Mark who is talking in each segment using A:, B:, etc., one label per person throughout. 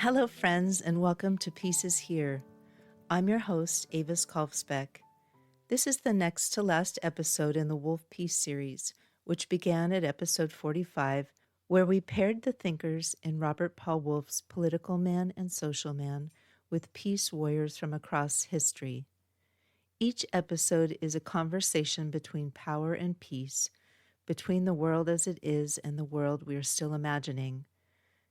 A: Hello, friends, and welcome to Pieces Here. I'm your host, Avis Kolfsbeck. This is the next to last episode in the Wolff Peace series, which began at episode 45, where we paired the thinkers in Robert Paul Wolff's Political Man and Social Man with peace warriors from across history. Each episode is a conversation between power and peace, between the world as it is and the world we are still imagining.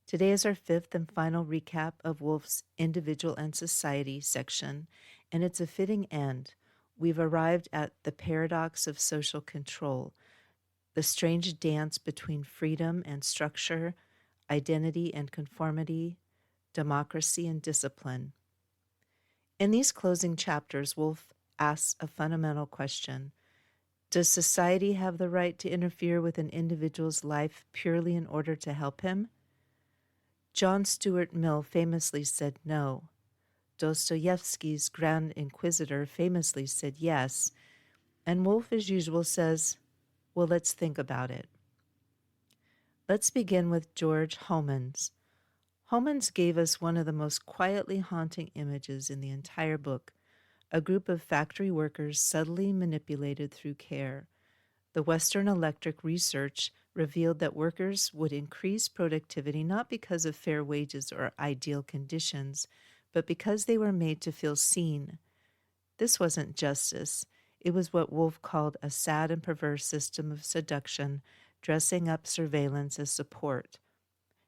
A: Today is our fifth and final recap of Wolff's Individual and Society section, and it's a fitting end. We've arrived at the paradox of social control, the strange dance between freedom and structure, identity and conformity, democracy and discipline. In these closing chapters, Wolff asks a fundamental question. Does society have the right to interfere with an individual's life purely in order to help him? John Stuart Mill famously said no. Dostoyevsky's Grand Inquisitor famously said yes. And Wolff, as usual, says, well, let's think about it. Let's begin with George Homans. Homans gave us one of the most quietly haunting images in the entire book, a group of factory workers subtly manipulated through care. The Western Electric research revealed that workers would increase productivity not because of fair wages or ideal conditions, but because they were made to feel seen. This wasn't justice. It was what Wolff called a sad and perverse system of seduction, dressing up surveillance as support.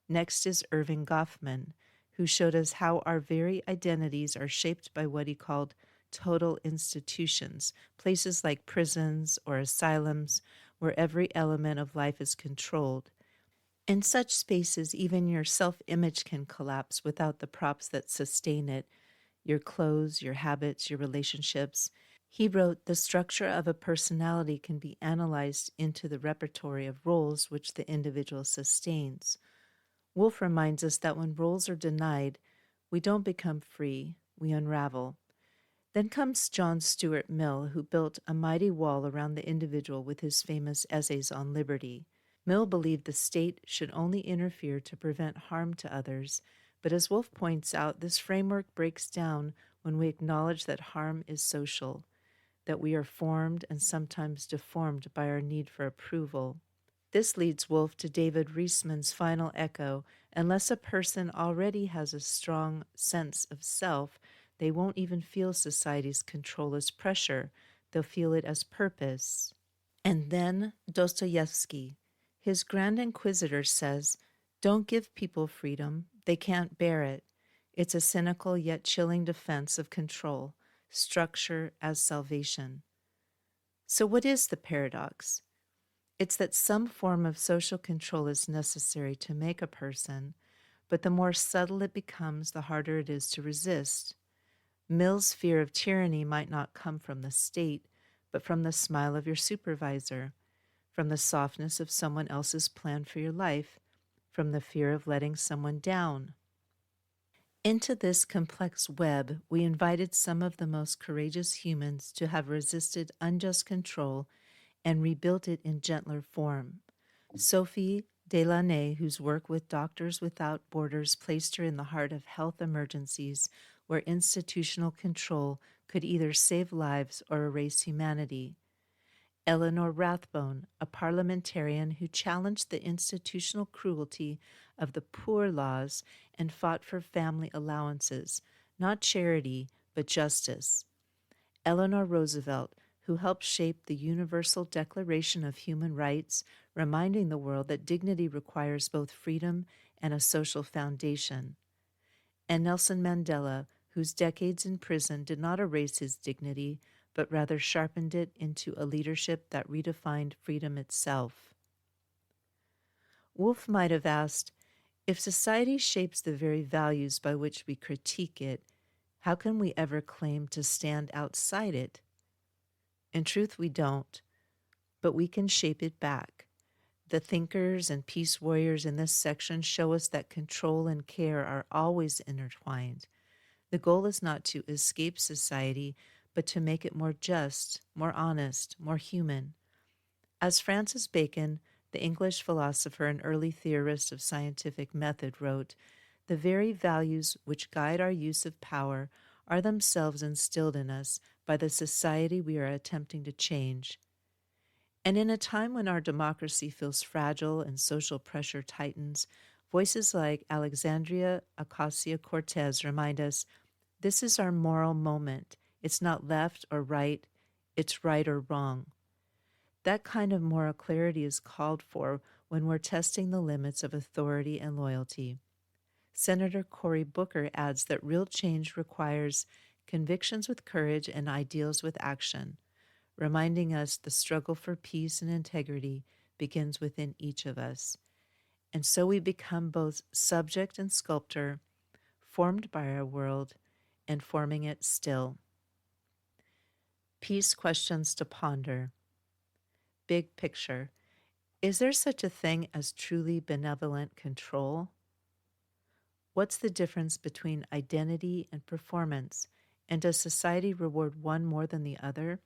A: Next is Erving Goffman, who showed us how our very identities are shaped by what he called total institutions, places like prisons or asylums where every element of life is controlled. In such spaces, even your self-image can collapse without the props that sustain it, your clothes, your habits, your relationships. He wrote, the structure of a personality can be analyzed into the repertory of roles which the individual sustains. Wolff reminds us that when roles are denied, we don't become free, we unravel. Then comes John Stuart Mill, who built a mighty wall around the individual with his famous essays on liberty. Mill believed the state should only interfere to prevent harm to others, but as Wolff points out, this framework breaks down when we acknowledge that harm is social, that we are formed and sometimes deformed by our need for approval. This leads Wolff to David Reisman's final echo: unless a person already has a strong sense of self, they won't even feel society's control as pressure. They'll feel it as purpose. And then Dostoyevsky, his Grand Inquisitor, says, don't give people freedom. They can't bear it. It's a cynical yet chilling defense of control, structure as salvation. So what is the paradox? It's that some form of social control is necessary to make a person, but the more subtle it becomes, the harder it is to resist. Mill's fear of tyranny might not come from the state, but from the smile of your supervisor, from the softness of someone else's plan for your life, from the fear of letting someone down. Into this complex web, we invited some of the most courageous humans to have resisted unjust control and rebuilt it in gentler form. Sophie Delaunay, whose work with Doctors Without Borders placed her in the heart of health emergencies where institutional control could either save lives or erase humanity. Eleanor Rathbone, a parliamentarian who challenged the institutional cruelty of the poor laws and fought for family allowances, not charity, but justice. Eleanor Roosevelt, who helped shape the Universal Declaration of Human Rights, reminding the world that dignity requires both freedom and a social foundation. And Nelson Mandela, whose decades in prison did not erase his dignity, but rather sharpened it into a leadership that redefined freedom itself. Wolff might have asked, if society shapes the very values by which we critique it, how can we ever claim to stand outside it? In truth, we don't, but we can shape it back. The thinkers and peace warriors in this section show us that control and care are always intertwined. The goal is not to escape society, but to make it more just, more honest, more human. As Francis Bacon, the English philosopher and early theorist of scientific method, wrote, The very values which guide our use of power are themselves instilled in us by the society we are attempting to change. And in a time when our democracy feels fragile and social pressure tightens, voices like Alexandria Ocasio-Cortez remind us this is our moral moment. It's not left or right, it's right or wrong. That kind of moral clarity is called for when we're testing the limits of authority and loyalty. Senator Cory Booker adds that real change requires convictions with courage and ideals with action, reminding us the struggle for peace and integrity begins within each of us. And so we become both subject and sculptor, formed by our world and forming it still. Peace questions to ponder. Big picture. Is there such a thing as truly benevolent control? What's the difference between identity and performance, and does society reward one more than the other?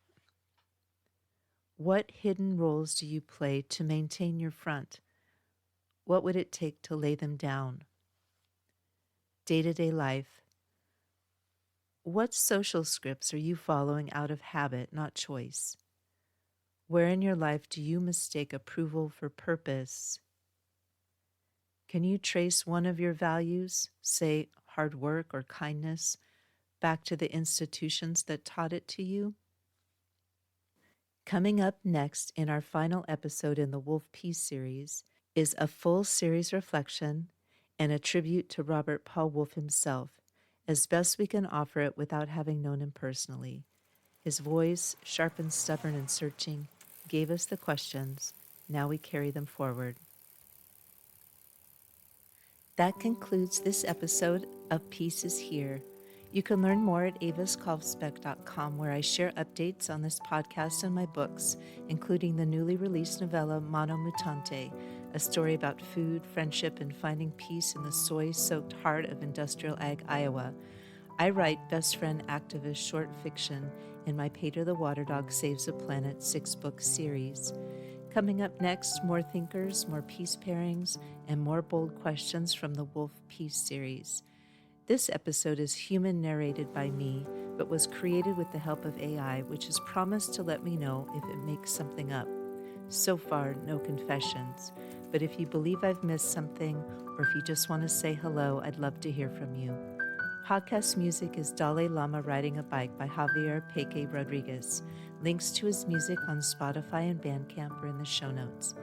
A: What hidden roles do you play to maintain your front? What would it take to lay them down? Day-to-day life. What social scripts are you following out of habit, not choice? Where in your life do you mistake approval for purpose? Can you trace one of your values, say hard work or kindness, back to the institutions that taught it to you? Coming up next in our final episode in the Wolff Peace series is a full series reflection and a tribute to Robert Paul Wolff himself, as best we can offer it without having known him personally. His voice, sharp and stubborn and searching, gave us the questions. Now we carry them forward. That concludes this episode of Peace is Here. You can learn more at avaskolfsbeck.com, where I share updates on this podcast and my books, including the newly released novella Mano Mutante, a story about food, friendship, and finding peace in the soy-soaked heart of industrial ag Iowa. I write best friend activist short fiction in my Peter the Water Dog Saves the Planet 6-book series. Coming up next, more thinkers, more peace pairings, and more bold questions from the Wolff Peace series. This episode is human narrated by me, but was created with the help of AI, which has promised to let me know if it makes something up. So far, no confessions. But if you believe I've missed something, or if you just want to say hello, I'd love to hear from you. Podcast music is Dalai Lama Riding a Bike by Javier Peque Rodriguez. Links to his music on Spotify and Bandcamp are in the show notes.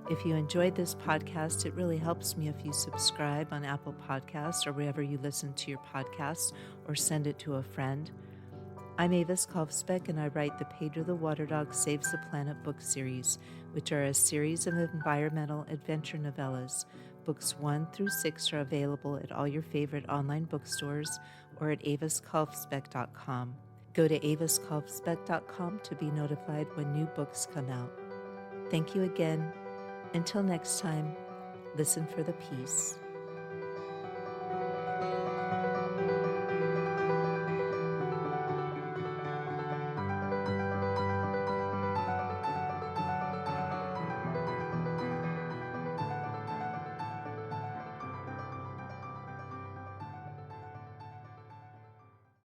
A: If you enjoyed this podcast, it really helps me if you subscribe on Apple Podcasts or wherever you listen to your podcasts, or send it to a friend. I'm Avis Kolfsbeck, and I write the Pedro the Water Dog Saves the Planet book series, which are a series of environmental adventure novellas. Books 1 through 6 are available at all your favorite online bookstores or at avaskolfsbeck.com. Go to avaskolfsbeck.com to be notified when new books come out. Thank you again. Until next time, listen for the peace.